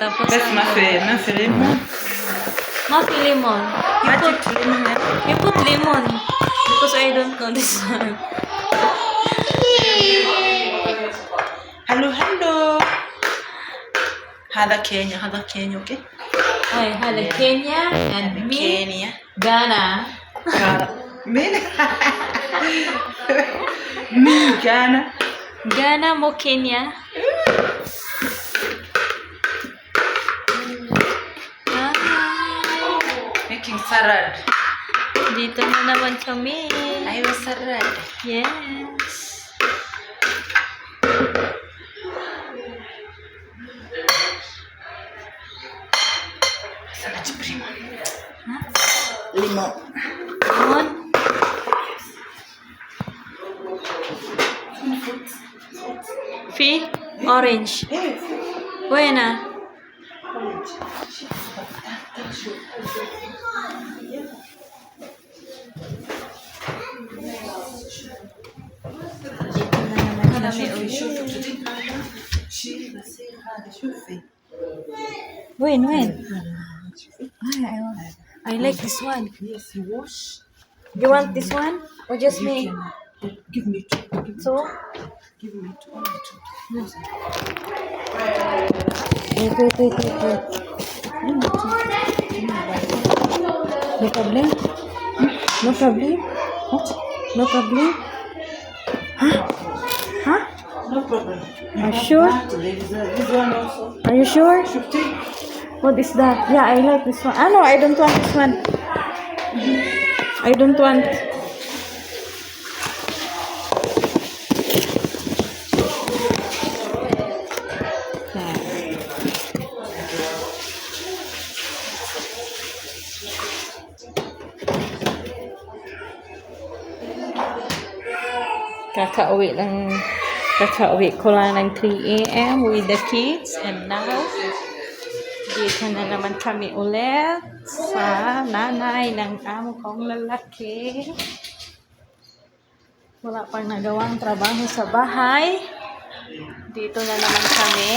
Tapos, بس ما في ليمون. Maki lemon. Magic lemon. You put lemon. Because I don't know this one. هلو هذا كينيا اوكي. Ay, hala, Kenya and me, كينيا. Ghana. مين؟ مين غانا؟ Ghana mo Kenya. making salad. Dito na naman kami. ايوه salad. Yes. salad primo. Huh? Limon. Lemon. Fee? Orange. Buena. شوفي. When? I like this one. Yes, you wash. You want this one? Or just me? Give me two. So? Give me two. Only two. Wait. No problem? No problem? What? No problem? Huh? No problem. Are you sure? This one also. Are you sure? 50. What is that? Yeah, I like this one. Ah, no, I don't want this one. I don't want. Kakauwi ko lang ng 3 a.m. with the kids, and now dito na naman kami ulit sa nanay ng amo kong lalaki. Wala pang nagawang trabaho sa bahay. Dito na naman kami.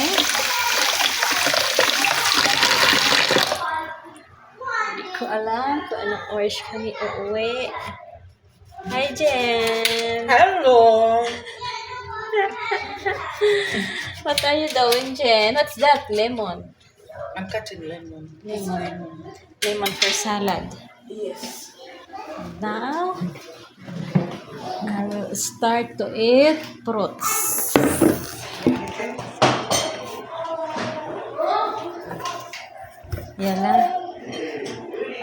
Hindi ko alam kung anong oras kami uuwi. Hi, Jen! Hello. What are you doing, Jen? What's that? Lemon. I'm cutting lemon. Lemon for salad. Yes. Now, I will start to eat fruits. Yan na.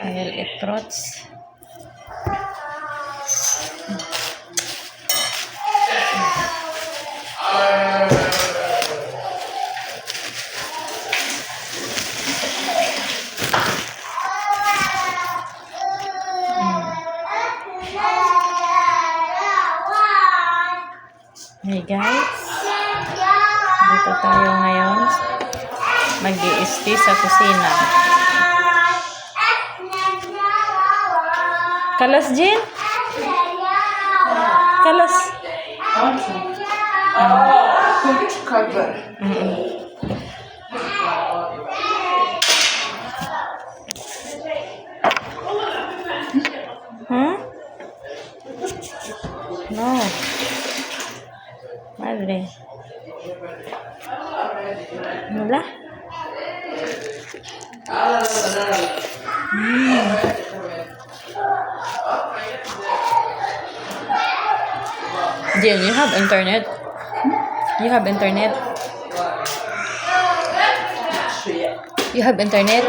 I will eat fruits. Hey guys, dito tayo ngayon mag-i-stay sa kusina. Kalas, Jin? Kalas. Put cover. Huh? No. Madre. Wala. Jen, you have internet? You have internet? You have internet?